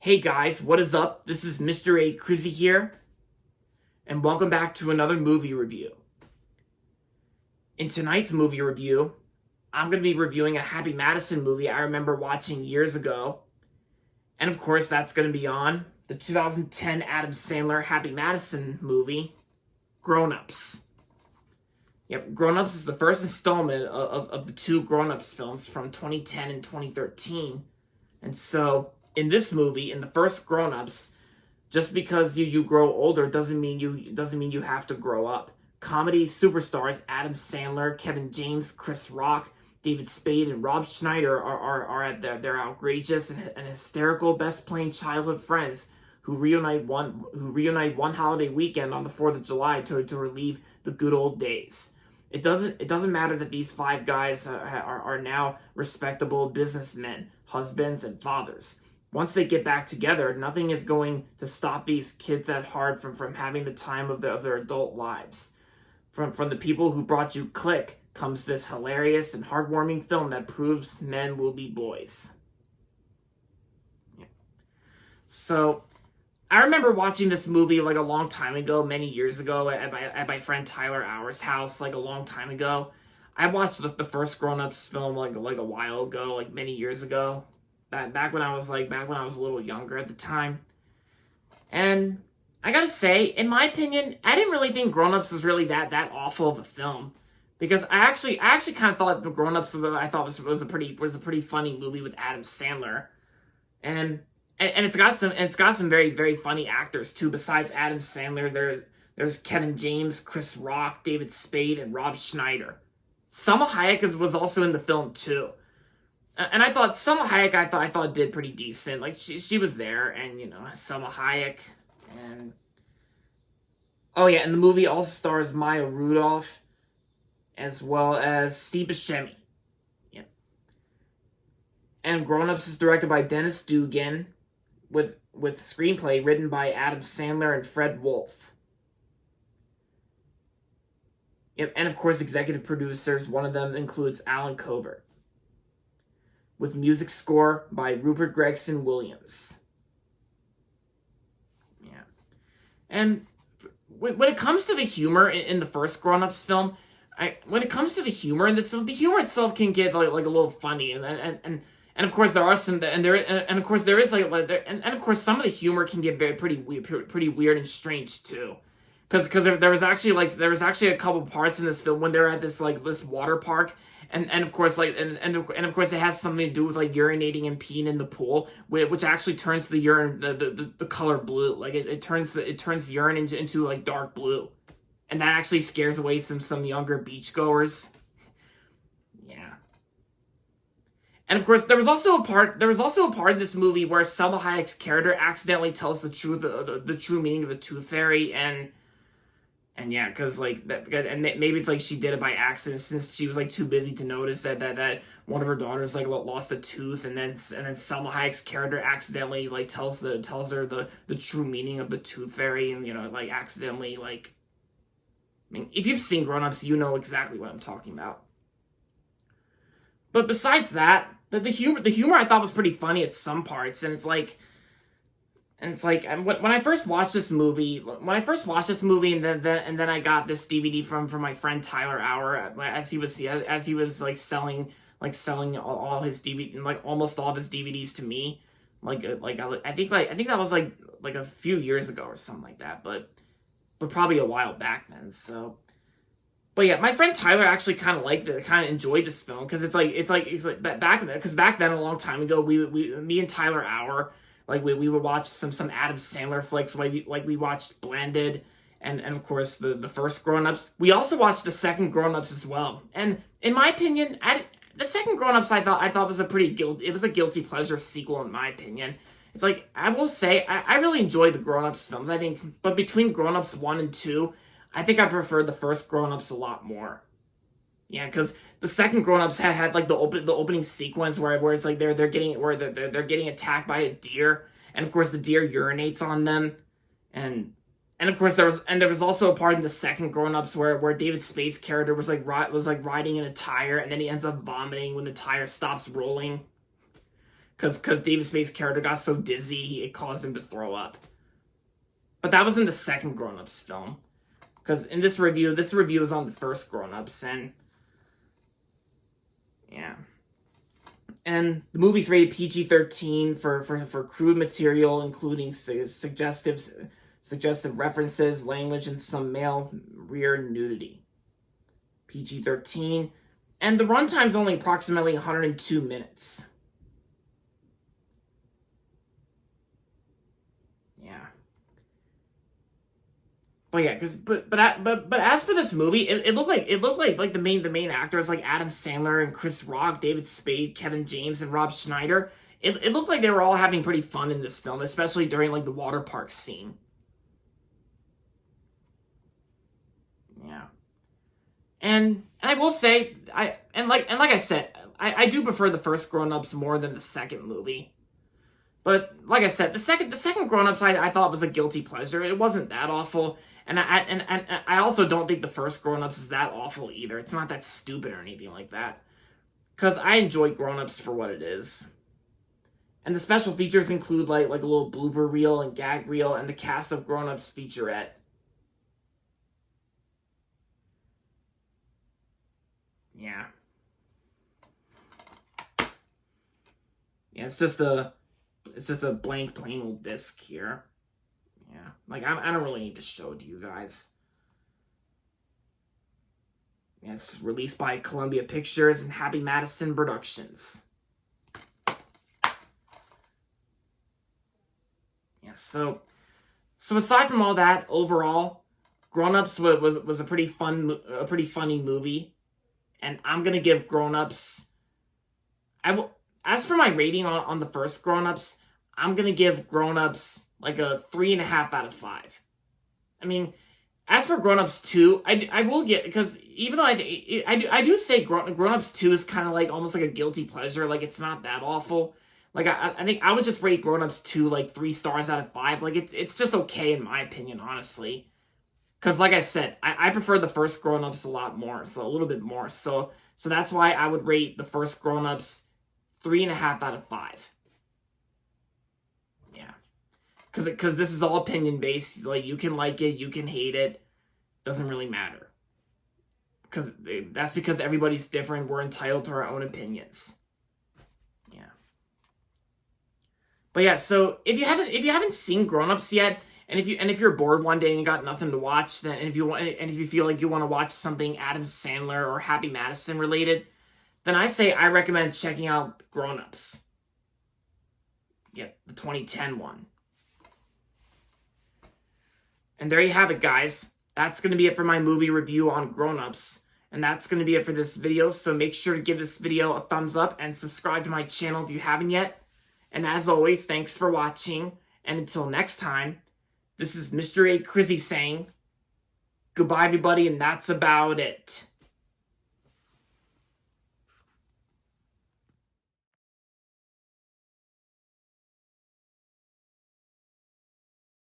Hey guys, what is up? This is Mr. A. Crizzy here, and welcome back to another movie review. In tonight's movie review, I'm going to be reviewing a Happy Madison movie I remember watching years ago. And of course, that's going to be on the 2010 Adam Sandler Happy Madison movie, Grown Ups. Yep, Grown Ups is the first installment of the two Grown Ups films from 2010 and 2013. And so, in this movie, in the first Grown Ups, just because you grow older doesn't mean you have to grow up. Comedy superstars Adam Sandler, Kevin James, Chris Rock, David Spade, and Rob Schneider are at their outrageous and hysterical best playing childhood friends who reunite one holiday weekend on the 4th of July to relive the good old days. It doesn't matter that these five guys are now respectable businessmen, husbands, and fathers. Once they get back together, nothing is going to stop these kids at heart from having the time of their adult lives. From the people who brought you Click comes this hilarious and heartwarming film that proves men will be boys. Yeah. So, I remember watching this movie like a long time ago, many years ago, at my friend Tyler Hour's house, like a long time ago. I watched the first Grown Ups film like a while ago, like many years ago. Back when I was a little younger at the time. And I gotta say, in my opinion, I didn't really think Grown Ups was really that awful of a film. Because I actually kind of thought Grown Ups was a pretty funny movie with Adam Sandler. And it's got some very, very funny actors too. Besides Adam Sandler, there's Kevin James, Chris Rock, David Spade, and Rob Schneider. Salma Hayek was also in the film too. And I thought Salma Hayek I thought did pretty decent. Like she was there, and Salma Hayek, and oh yeah, and the movie also stars Maya Rudolph as well as Steve Buscemi. Yeah. And Grown Ups is directed by Dennis Dugan, with screenplay written by Adam Sandler and Fred Wolf. Yep, and of course executive producers. One of them includes Alan Covert, with music score by Rupert Gregson Williams. Yeah. And when it comes to the humor in the first Grown Ups film, when it comes to the humor in this film, the humor itself can get like a little funny, and of course there are some, and of course there is and of course some of the humor can get pretty weird and strange too. Because there was actually a couple parts in this film when they're at this water park, and of course of course it has something to do with urinating and peeing in the pool, which actually turns the urine the color blue. It turns urine into dark blue, and that actually scares away some younger beachgoers. Yeah. And of course there was also a part in this movie where Salma Hayek's character accidentally tells the true meaning of the Tooth Fairy, and yeah, because maybe it's she did it by accident, since she was too busy to notice that one of her daughters lost a tooth, and then Salma Hayek's character accidentally tells her the true meaning of the Tooth Fairy, and accidentally I mean, if you've seen Grown Ups, you know exactly what I'm talking about. But besides that, the humor I thought was pretty funny at some parts, and it's like. When I first watched this movie, and then I got this DVD from my friend Tyler Hour, as he was selling all his DVD, and almost all of his DVDs to me, I think that was a few years ago or something like that, but probably a while back then. So, but yeah, my friend Tyler actually kind of enjoyed this film, because it's back then a long time ago, me and Tyler Hour. We would watch some Adam Sandler flicks, we watched Blended, and of course the first Grown Ups. We also watched the second Grown Ups as well. And in my opinion, the second Grown Ups I thought was a guilty pleasure sequel, in my opinion. It's I will say I really enjoyed the Grown Ups films, I think, but between Grown Ups 1 and 2, I think I preferred the first Grown Ups a lot more. Yeah, because the second Grown Ups had the opening sequence where it's they're getting attacked by a deer, and of course the deer urinates on them, and of course there was also a part in the second Grown Ups where David Spade's character was riding in a tire, and then he ends up vomiting when the tire stops rolling. because David Spade's character got so dizzy it caused him to throw up. But that was in the second Grown Ups film. Because in this review is on the first Grown Ups, and yeah. And the movie's rated PG-13 for crude material, including suggestive references, language, and some male rear nudity. PG-13. And the runtime's only approximately 102 minutes. Yeah. But yeah, but as for this movie, it looked like the main actors like Adam Sandler and Chris Rock, David Spade, Kevin James, and Rob Schneider. It looked like they were all having pretty fun in this film, especially during like the water park scene. Yeah, and I will say like I said, I do prefer the first Grown Ups more than the second movie. But like I said, the second Grown Ups I thought was a guilty pleasure. It wasn't that awful. And I also don't think the first Grown Ups is that awful either. It's not that stupid or anything like that. Because I enjoy Grown Ups for what it is. And the special features include like a little blooper reel and gag reel and the cast of Grown Ups featurette. Yeah. Yeah, it's just a blank plain old disc here. Yeah, like I don't really need to show it to you guys. Yeah, it's released by Columbia Pictures and Happy Madison Productions. Yeah, so aside from all that, overall, Grown Ups was a pretty funny movie, and I'm gonna give Grown Ups. As for my rating on the first Grown Ups, I'm gonna give Grown Ups like a 3.5 out of 5. I mean, as for Grown Ups 2, I will get, because even though I do say Grown Ups 2 is kind of like almost like a guilty pleasure, like it's not that awful. Like I think I would just rate Grown Ups 2 like 3 stars out of 5. Like it's just okay in my opinion, honestly. Because like I said, I prefer the first Grown Ups a lot more, so a little bit more. So that's why I would rate the first Grown Ups 3.5 out of 5. Yeah. Because this is all opinion based. Like, you can like it, you can hate it. Doesn't really matter. That's because everybody's different. We're entitled to our own opinions. Yeah. But yeah, so if you haven't seen Grown Ups yet, and if you're bored one day and you got nothing to watch, then if you feel like you want to watch something Adam Sandler or Happy Madison related, then I recommend checking out Grown Ups. Yep, the 2010 one. And there you have it, guys. That's going to be it for my movie review on Grown Ups. And that's going to be it for this video. So make sure to give this video a thumbs up and subscribe to my channel if you haven't yet. And as always, thanks for watching. And until next time, this is Mr. A. Crizzy saying goodbye, everybody, and that's about it.